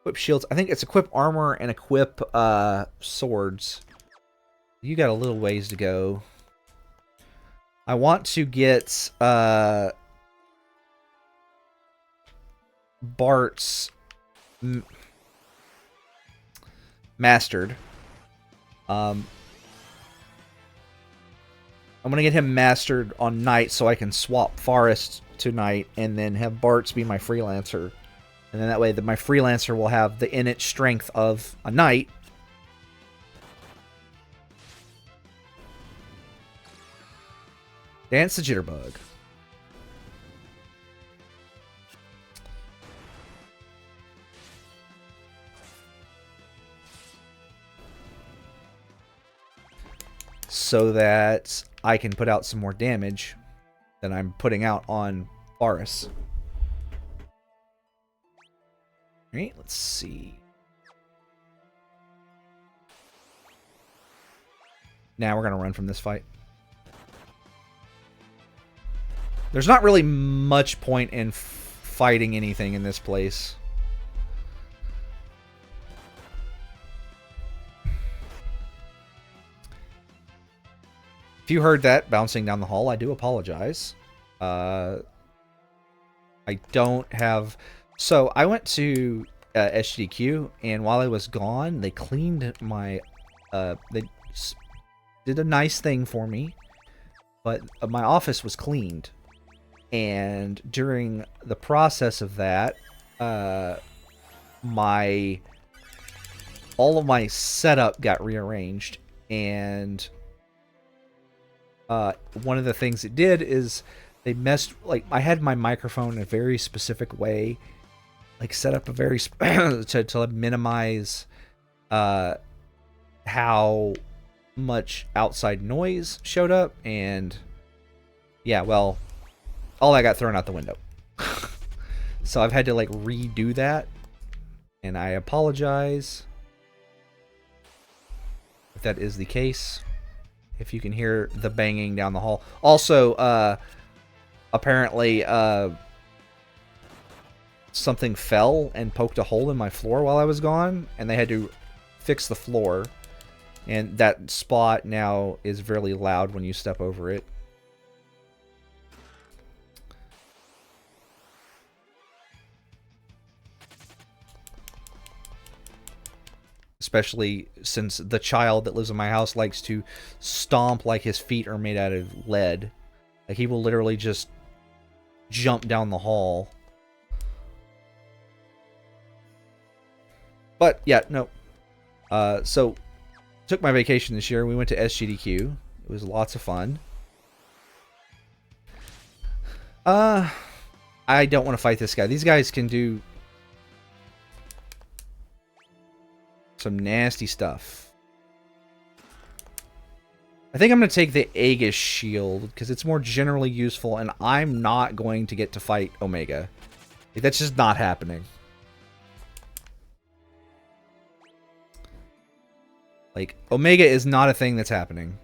Equip shields. I think it's equip armor and equip swords. You got a little ways to go. I want to get Bart's mastered. I'm gonna get him mastered on Knight so I can swap Forest to Knight and then have Bart's be my freelancer. And then that way my freelancer will have the innate strength of a Knight. Dance the Jitterbug. So that I can put out some more damage than I'm putting out on Boris. Alright, let's see. Now we're going to run from this fight. There's not really much point in fighting anything in this place. If you heard that bouncing down the hall, I do apologize. I don't have... So, I went to SGDQ, and while I was gone, they cleaned my... they did a nice thing for me, but my office was cleaned. And during the process of that, all of my setup got rearranged, and one of the things it did is they messed, like, I had my microphone in a very specific way, like set up a very to minimize how much outside noise showed up, and yeah, well, all that got thrown out the window. So I've had to like redo that, and I apologize if that is the case. If you can hear the banging down the hall. Also, apparently, something fell and poked a hole in my floor while I was gone, and they had to fix the floor. And that spot now is really loud when you step over it. Especially since the child that lives in my house likes to stomp like his feet are made out of lead. Like, he will literally just jump down the hall. But, yeah, no. So, took my vacation this year. We went to SGDQ. It was lots of fun. I don't want to fight this guy. These guys can do some nasty stuff. I think I'm going to take the Aegis shield because it's more generally useful, and I'm not going to get to fight Omega. Like, that's just not happening. Like, Omega is not a thing that's happening.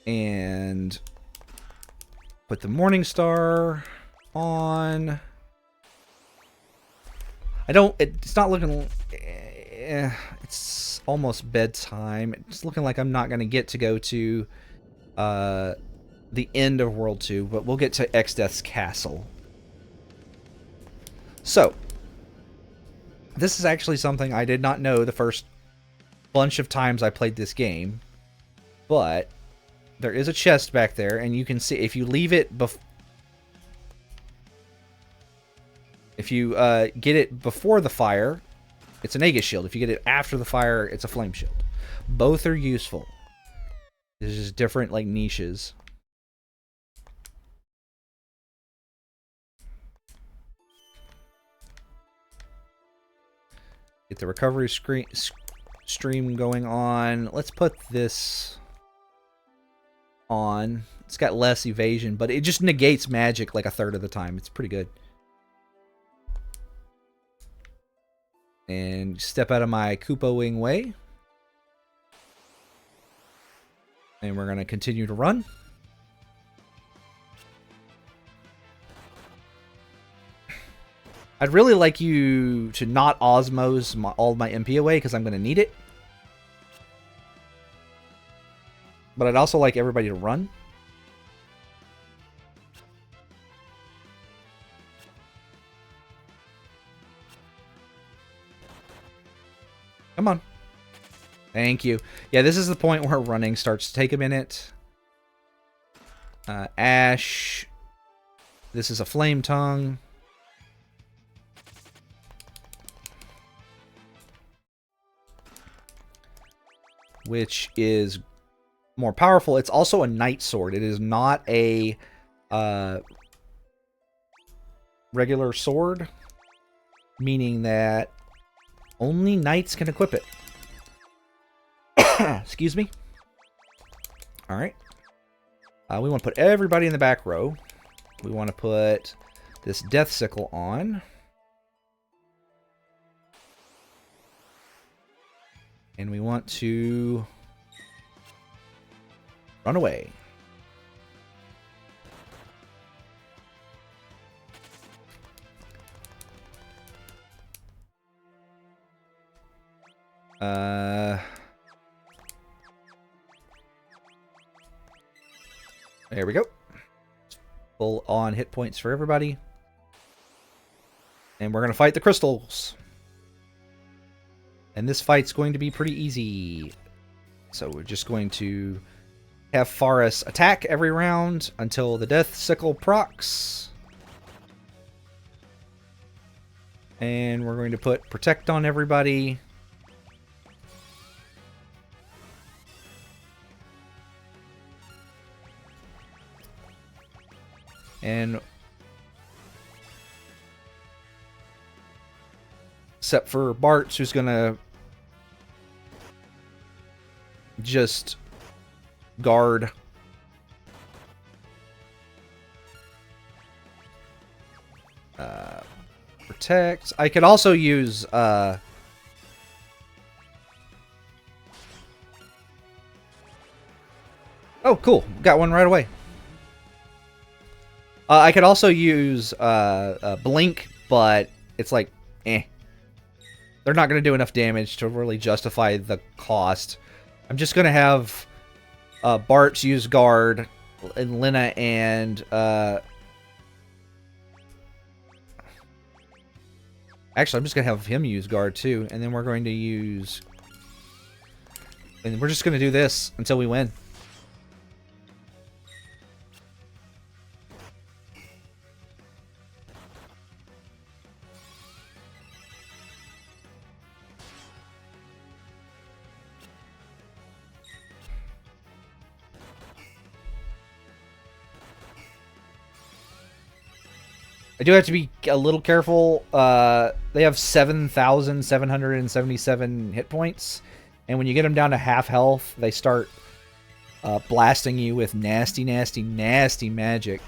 And put the Morning Star on. It's not looking, it's almost bedtime. It's looking like I'm not going to get to go to the end of World 2, but we'll get to Exdeath's Castle. So, this is actually something I did not know the first bunch of times I played this game, but there is a chest back there, and you can see if you leave it if you get it before the fire, it's an Aegis shield. If you get it after the fire, it's a flame shield. Both are useful. There's just different like niches. Get the recovery stream going on. Let's put this on. It's got less evasion, but it just negates magic like a third of the time. It's pretty good. And step out of my Koopa Wing way. And we're going to continue to run. I'd really like you to not osmose all of my MP away, because I'm going to need it. But I'd also like everybody to run. Come on. Thank you. Yeah, this is the point where running starts to take a minute. Ash. This is a flame tongue. Which is more powerful. It's also a knight sword. It is not a regular sword, meaning that only knights can equip it. Excuse me. All right. We want to put everybody in the back row. We want to put this death sickle on. And we want to run away. There we go. Full on hit points for everybody. And we're going to fight the crystals. And this fight's going to be pretty easy. So we're just going to have Faris attack every round until the Death Sickle procs. And we're going to put Protect on everybody. And except for Bart, who's gonna just guard. Protect. I could also use oh, cool. Got one right away. I could also use Blink, but it's like, eh. They're not going to do enough damage to really justify the cost. I'm just going to have Bart use Guard, and Lena and... actually, I'm just going to have him use Guard, too. And then we're going to use... and we're just going to do this until we win. I do have to be a little careful. They have 7,777 hit points. And when you get them down to half health, they start blasting you with nasty, nasty, nasty magic.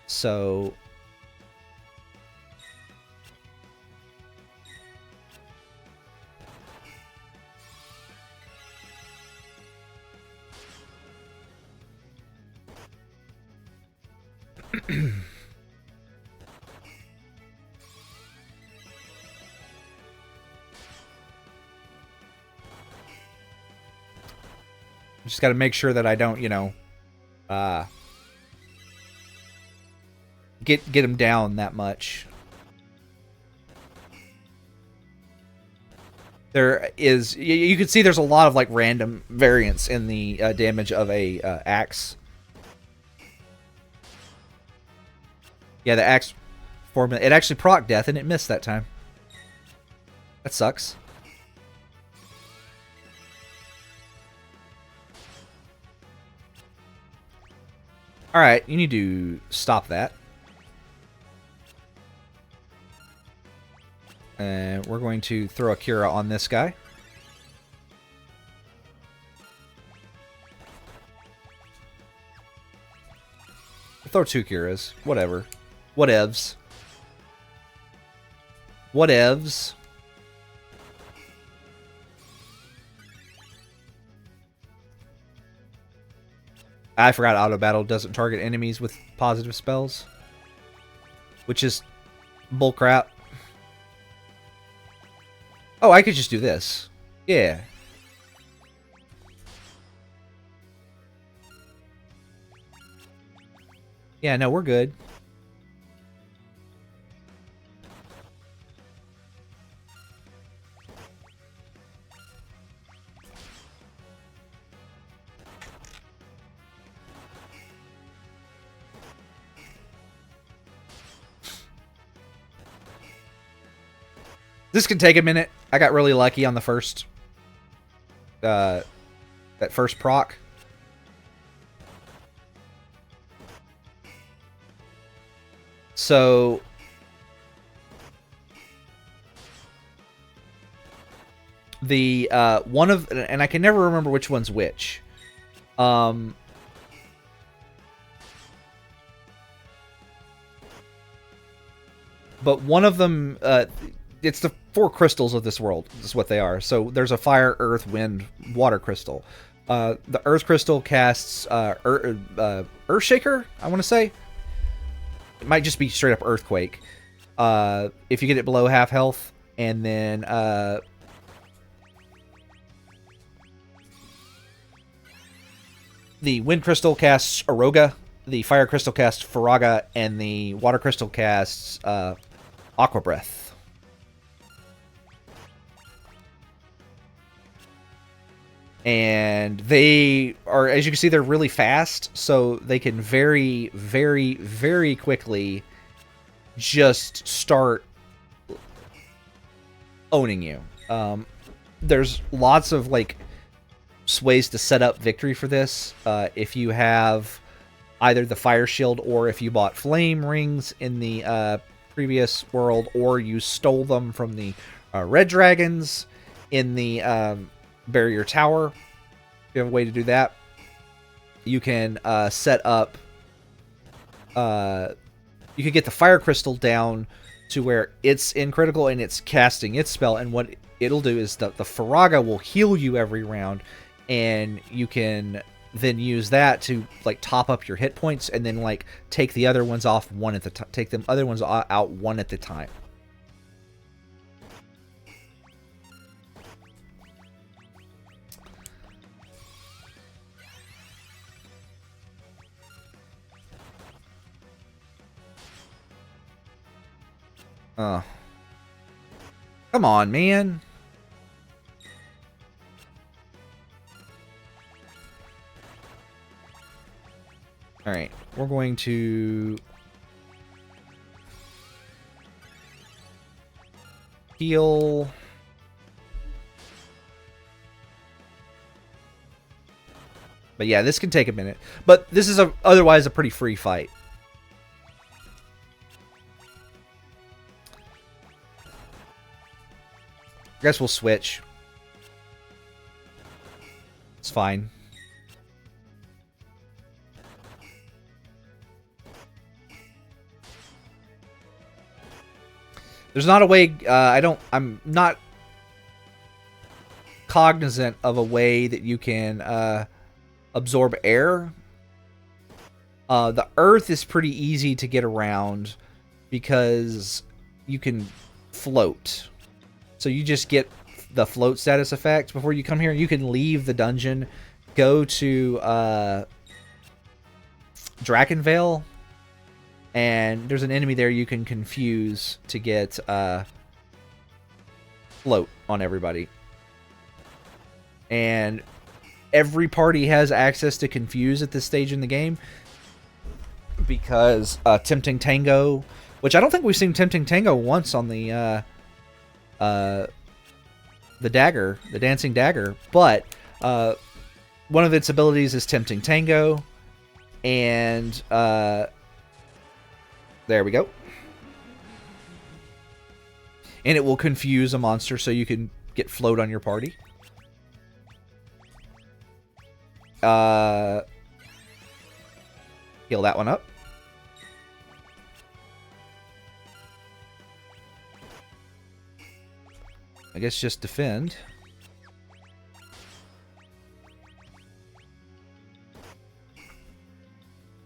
So... just got to make sure that I don't, you know, get him down that much. There is, you can see there's a lot of like random variance in the damage of a axe. Yeah, the axe formula, it actually proc death and it missed that time. That sucks. Alright, you need to stop that. And we're going to throw a Cura on this guy. We'll throw 2 Curas. Whatever. Whatevs. Whatevs. I forgot auto battle doesn't target enemies with positive spells, which is bullcrap. Oh, I could just do this. Yeah. Yeah, no, we're good. This can take a minute. I got really lucky on the first, that first proc. So the one of, and I can never remember which one's which. But one of them, it's the 4 crystals of this world. Is what they are. So there's a fire, earth, wind, water crystal. The earth crystal casts Earthshaker, I want to say. It might just be straight up earthquake. If you get it below half health, and then the wind crystal casts Aroga, the fire crystal casts Faraga, and the water crystal casts Aqua Breath. And they are, as you can see, they're really fast, so they can very, very, very quickly just start owning you. There's lots of like ways to set up victory for this. If you have either the fire shield, or if you bought flame rings in the previous world, or you stole them from the red dragons in the barrier tower. If you have a way to do that, you can set up, you could get the fire crystal down to where it's in critical and it's casting its spell, and what it'll do is the Faraga will heal you every round, and you can then use that to like top up your hit points, and then like take the other ones off one at the time, take them other ones out one at the time. Oh. Come on, man. Alright, we're going to heal. But yeah, this can take a minute. But this is otherwise a pretty free fight. I guess we'll switch. It's fine. There's not a way, I'm not cognizant of a way that you can absorb air. The earth is pretty easy to get around because you can float. So you just get the float status effect before you come here. You can leave the dungeon, go to Drakenvale, and there's an enemy there you can confuse to get float on everybody. And every party has access to confuse at this stage in the game, because Tempting Tango, which I don't think we've seen Tempting Tango once on the dagger, the dancing dagger, but one of its abilities is Tempting Tango, and there we go. And it will confuse a monster so you can get float on your party. Heal that one up. I guess just defend.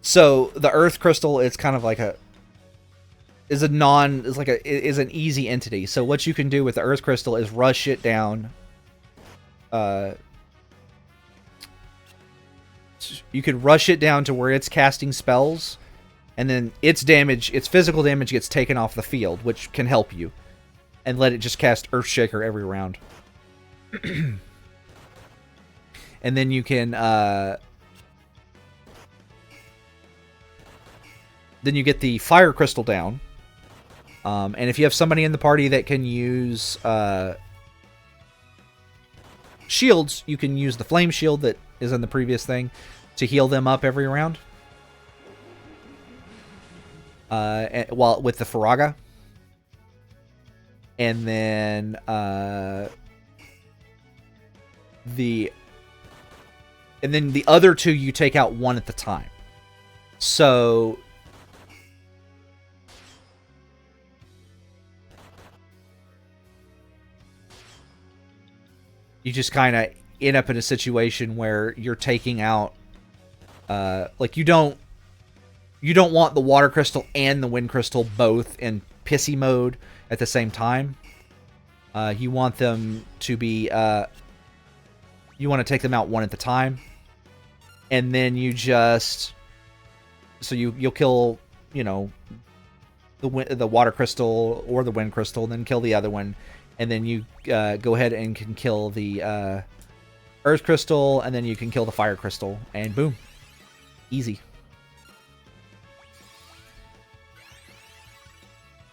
So the earth crystal is kind of like is an easy entity. So what you can do with the earth crystal is rush it down. You can rush it down to where it's casting spells, and then its physical damage gets taken off the field, which can help you, and let it just cast Earthshaker every round. And then you can then you get the fire crystal down. And if you have somebody in the party that can use shields, you can use the flame shield that is in the previous thing to heal them up every round. While with the Faraga. And then the other two you take out one at the time. So you just kind of end up in a situation where you're taking out, like you don't want the water crystal and the wind crystal both in pissy mode at the same time. You want them to be, you want to take them out one at a time, and then you just, so you'll kill, you know, the water crystal or the wind crystal, and then kill the other one. And then you go ahead and can kill the earth crystal, and then you can kill the fire crystal, and boom. Easy.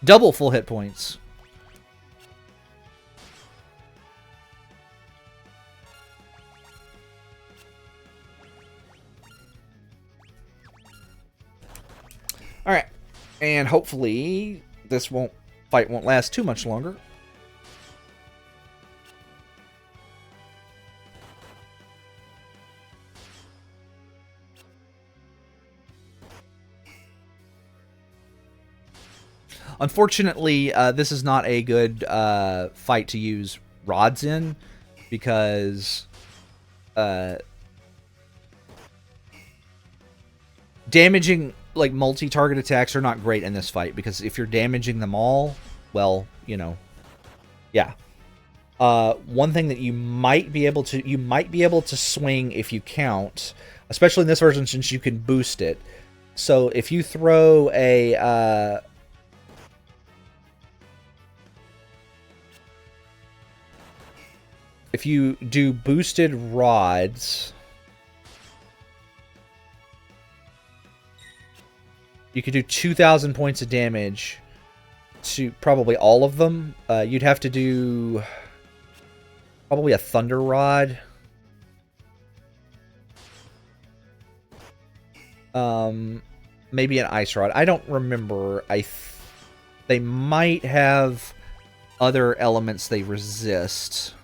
Double full hit points. Alright. And hopefully this fight won't last too much longer. Unfortunately, this is not a good fight to use rods in, because damaging, like, multi-target attacks are not great in this fight, because if you're damaging them all, well, you know, yeah. One thing that you might be able to swing if you count, especially in this version since you can boost it. So if you throw a if you do boosted rods, you could do 2,000 points of damage to probably all of them. You'd have to do probably a thunder rod. Maybe an ice rod. I don't remember. They might have other elements they resist.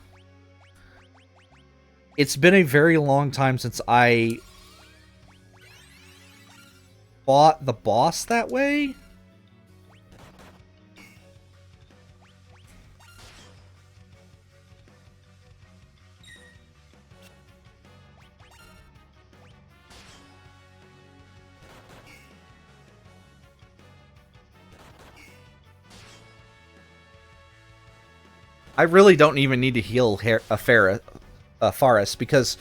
It's been a very long time since I fought the boss that way. I really don't even need to heal Faris, because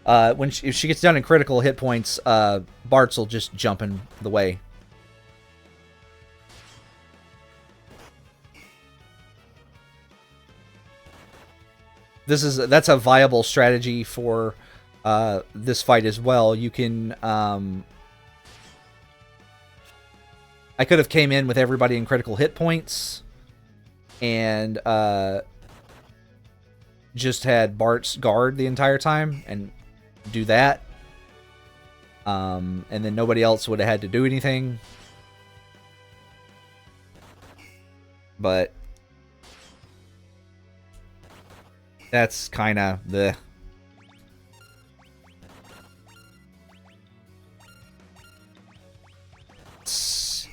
if she gets down in critical hit points, Bartz will just jump in the way. That's a viable strategy for this fight as well. You can I could have came in with everybody in critical hit points and just had Bart's guard the entire time and do that. And then nobody else would have had to do anything. But that's kind of the... Let's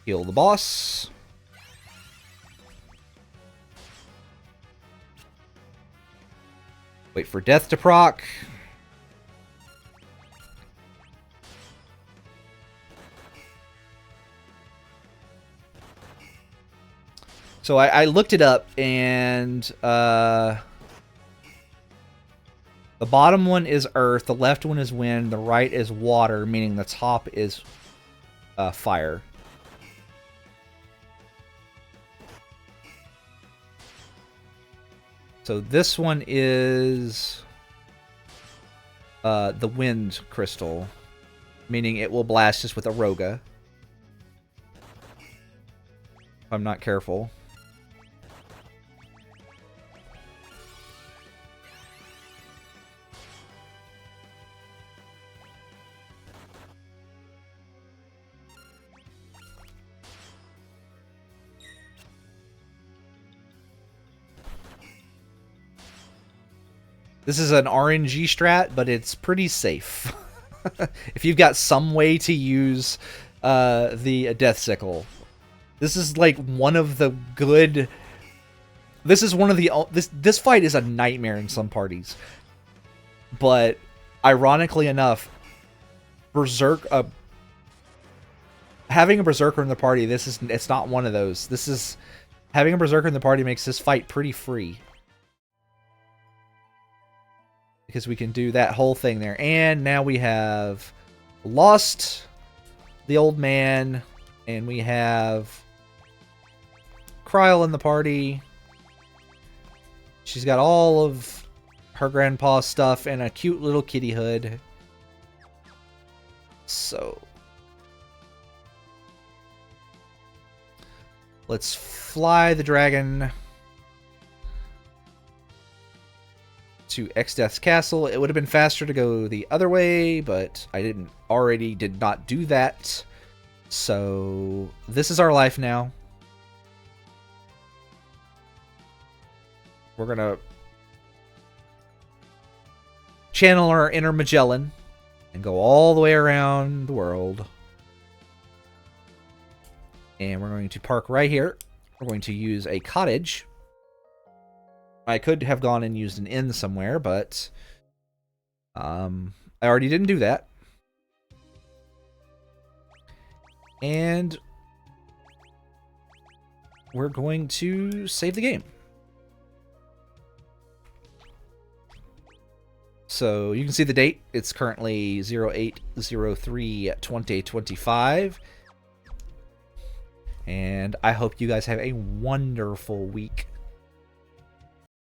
heal the boss. Wait for death to proc. So I looked it up, and the bottom one is earth, the left one is wind, the right is water, meaning the top is fire. So this one is the wind crystal, meaning it will blast us with a Roga. If I'm not careful. This is an RNG strat, but it's pretty safe. If you've got some way to use the Death Sickle. This is like one of the good... This is one of the... This fight is a nightmare in some parties. But, ironically enough, Berserk... having a Berserker in the party, it's not one of those. This is... Having a Berserker in the party makes this fight pretty free. Because we can do that whole thing there. And now we have lost the old man. And we have Kryl in the party. She's got all of her grandpa's stuff and a cute little kitty hood. So let's fly the dragon to Exdeath's castle. It would have been faster to go the other way, but I did not do that. So this is our life now. We're gonna channel our inner Magellan and go all the way around the world. And we're going to park right here. We're going to use a cottage. I could have gone and used an inn somewhere, but I already didn't do that. And we're going to save the game. So you can see the date. It's currently 08/03/2025. And I hope you guys have a wonderful week.